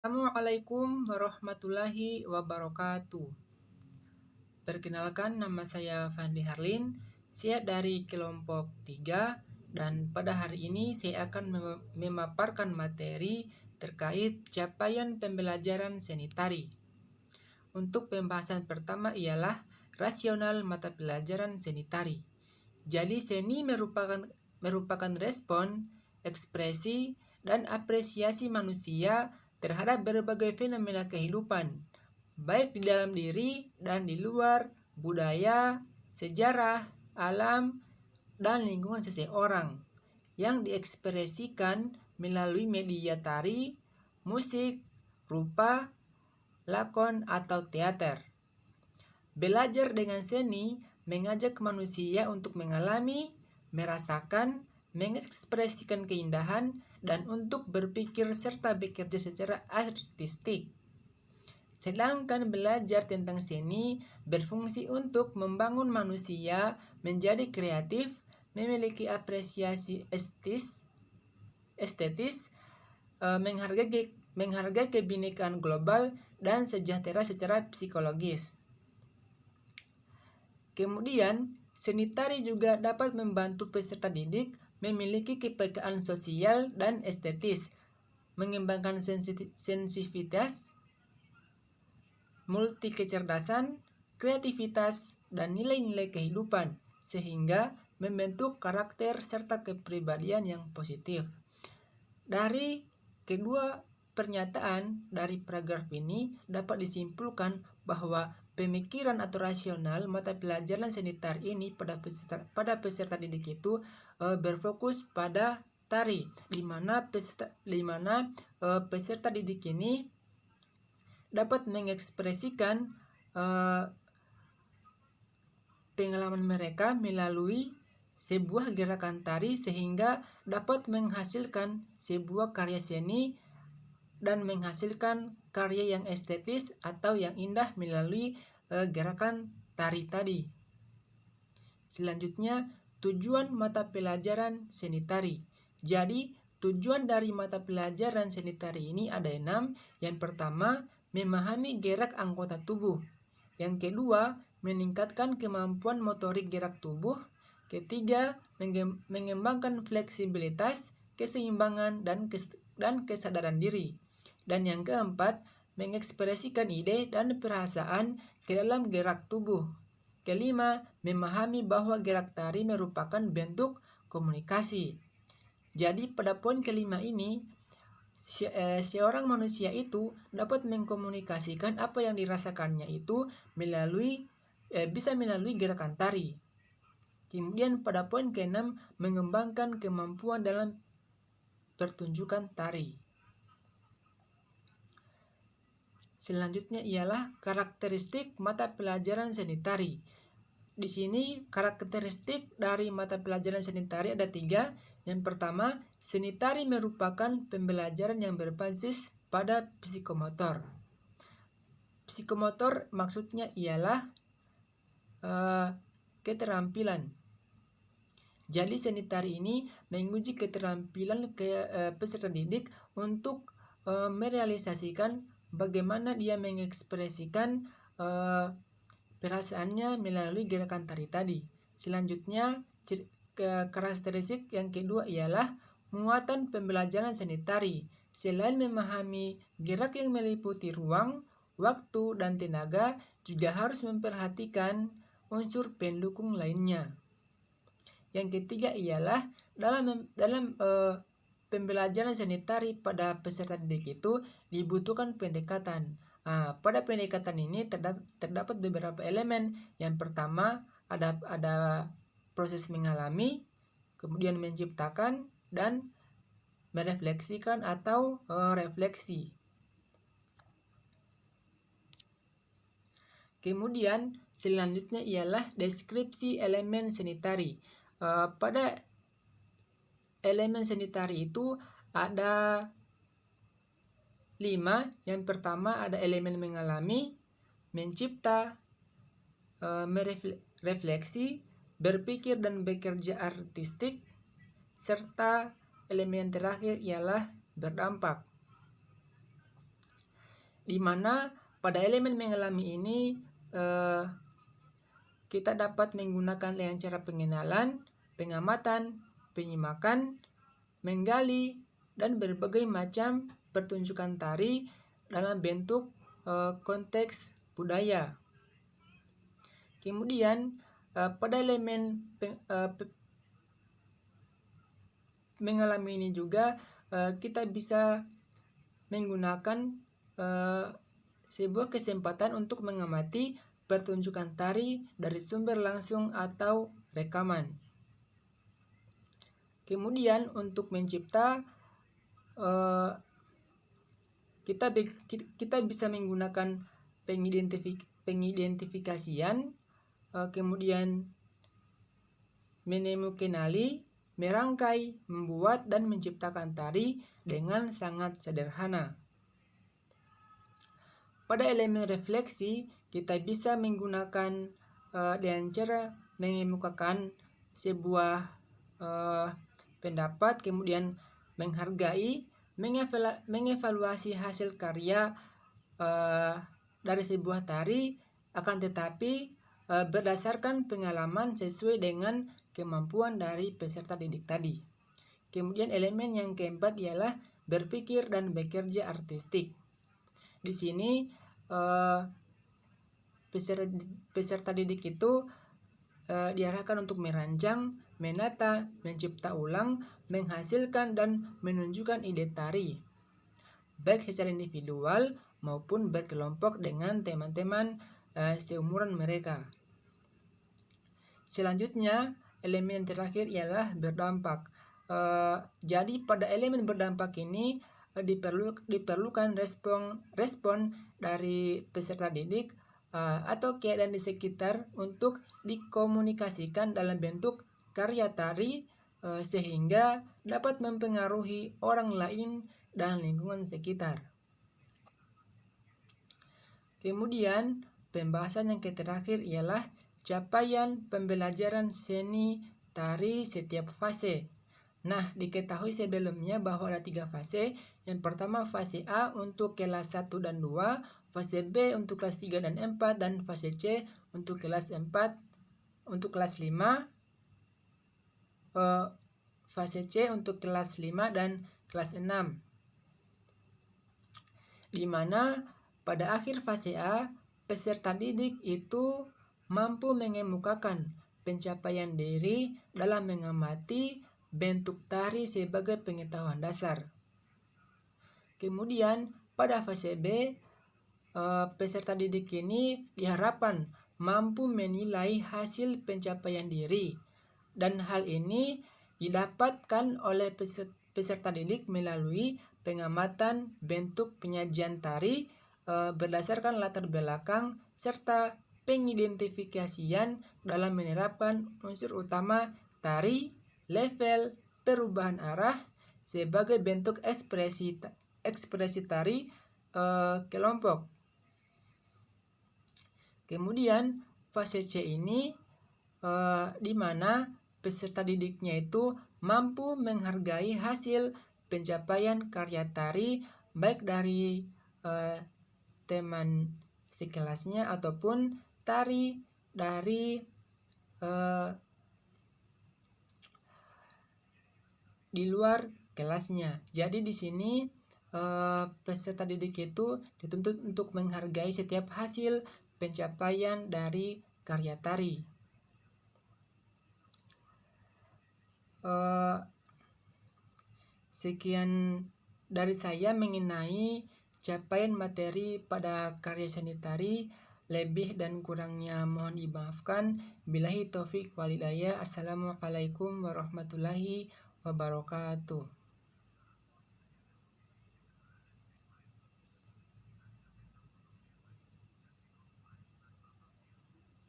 Assalamualaikum warahmatullahi wabarakatuh. Perkenalkan, nama saya Fandi Harlin. Saya dari kelompok 3 dan pada hari ini saya akan memaparkan materi terkait capaian pembelajaran seni tari. Untuk pembahasan pertama ialah rasional mata pelajaran seni tari. Jadi seni merupakan respon, ekspresi, dan apresiasi manusia terhadap berbagai fenomena kehidupan, baik di dalam diri dan di luar, budaya, sejarah, alam, dan lingkungan seseorang, yang diekspresikan melalui media tari, musik, rupa, lakon, atau teater. Belajar dengan seni mengajak manusia untuk mengalami, merasakan, mengekspresikan keindahan, dan untuk berpikir serta bekerja secara artistik. Sedangkan belajar tentang seni berfungsi untuk membangun manusia menjadi kreatif, memiliki apresiasi estetis, menghargai kebinekaan global, dan sejahtera secara psikologis. Kemudian, seni tari juga dapat membantu peserta didik memiliki kepekaan sosial dan estetis, mengembangkan sensitivitas, multi kecerdasan, kreativitas, dan nilai-nilai kehidupan, sehingga membentuk karakter serta kepribadian yang positif. Dari kedua pernyataan dari paragraf ini dapat disimpulkan bahwa pemikiran atau rasional mata pelajaran seni tari ini pada peserta didik itu berfokus pada tari, di mana peserta didik ini dapat mengekspresikan pengalaman mereka melalui sebuah gerakan tari sehingga dapat menghasilkan sebuah karya seni dan menghasilkan karya yang estetis atau yang indah melalui gerakan tari tadi. Selanjutnya, tujuan mata pelajaran seni tari. Jadi, tujuan dari mata pelajaran seni tari ini ada 6. Yang pertama, memahami gerak anggota tubuh. Yang kedua, meningkatkan kemampuan motorik gerak tubuh. Ketiga, mengembangkan fleksibilitas, keseimbangan, dan kesadaran diri. Dan yang keempat, mengekspresikan ide dan perasaan ke dalam gerak tubuh. Kelima, memahami bahwa gerak tari merupakan bentuk komunikasi. Jadi pada poin kelima ini, seorang manusia itu dapat mengkomunikasikan apa yang dirasakannya itu bisa melalui gerakan tari. Kemudian pada poin keenam, mengembangkan kemampuan dalam pertunjukan tari. Selanjutnya ialah karakteristik mata pelajaran seni tari. Di sini karakteristik dari mata pelajaran seni tari ada 3. Yang pertama, seni tari merupakan pembelajaran yang berbasis pada psikomotor. Psikomotor maksudnya ialah keterampilan. Jadi seni tari ini menguji keterampilan peserta didik untuk merealisasikan bagaimana dia mengekspresikan perasaannya melalui gerakan tari tadi. Selanjutnya, karakteristik yang kedua ialah muatan pembelajaran seni tari. Selain memahami gerak yang meliputi ruang, waktu, dan tenaga, juga harus memperhatikan unsur pendukung lainnya. Yang ketiga ialah dalam pembelajaran seni tari pada peserta didik itu dibutuhkan pendekatan. Pada pendekatan ini terdapat beberapa elemen. Yang pertama ada proses mengalami, kemudian menciptakan, dan merefleksikan atau refleksi. Kemudian selanjutnya ialah deskripsi elemen seni tari. Pada elemen seni tari itu ada 5. Yang pertama ada elemen mengalami, mencipta, merefleksi, berpikir dan bekerja artistik, serta elemen terakhir ialah berdampak. di mana pada elemen mengalami ini kita dapat menggunakan dengan cara pengenalan, pengamatan, penyimakan, menggali, dan berbagai macam pertunjukan tari dalam bentuk konteks budaya. Kemudian pada elemen mengalami ini juga kita bisa menggunakan sebuah kesempatan untuk mengamati pertunjukan tari dari sumber langsung atau rekaman. Kemudian untuk mencipta kita bisa menggunakan pengidentifikasian, kemudian mengenali, merangkai, membuat, dan menciptakan tari dengan sangat sederhana. Pada elemen refleksi, kita bisa menggunakan dengan cara mengemukakan sebuah pendapat, kemudian menghargai, mengevaluasi hasil karya dari sebuah tari, akan tetapi berdasarkan pengalaman sesuai dengan kemampuan dari peserta didik tadi. Kemudian elemen yang keempat ialah berpikir dan bekerja artistik. Di sini peserta didik itu diarahkan untuk merancang, menata, mencipta ulang, menghasilkan, dan menunjukkan ide tari, baik secara individual maupun berkelompok dengan teman-teman seumuran mereka. Selanjutnya, elemen terakhir ialah berdampak. Jadi pada elemen berdampak ini diperlukan respon dari peserta didik atau keadaan di sekitar untuk dikomunikasikan dalam bentuk karya tari sehingga dapat mempengaruhi orang lain dan lingkungan sekitar. Kemudian pembahasan yang terakhir ialah capaian pembelajaran seni tari setiap fase. Nah, diketahui sebelumnya bahwa ada 3 fase. Yang pertama fase A untuk kelas 1 dan 2, fase B untuk kelas 3 dan 4, dan fase C untuk kelas 4 untuk kelas 5, fase C untuk kelas 5 dan kelas 6. Di mana pada akhir fase A, peserta didik itu mampu mengemukakan pencapaian diri dalam mengamati bentuk tari sebagai pengetahuan dasar. Kemudian pada fase B, peserta didik ini diharapkan mampu menilai hasil pencapaian diri, dan hal ini didapatkan oleh peserta didik melalui pengamatan bentuk penyajian tari berdasarkan latar belakang serta pengidentifikasian dalam menerapkan unsur utama tari, level, perubahan arah sebagai bentuk ekspresi tari kelompok. Kemudian fase C ini di mana peserta didiknya itu mampu menghargai hasil pencapaian karya tari baik dari teman sekelasnya ataupun tari dari di luar kelasnya. Jadi di sini peserta didik itu dituntut untuk menghargai setiap hasil pencapaian dari karya tari. Sekian dari saya mengenai capaian materi pada karya seni tari. Lebih dan kurangnya mohon dimaafkan. Billahi taufik walhidayah. Assalamualaikum warahmatullahi wabarakatuh.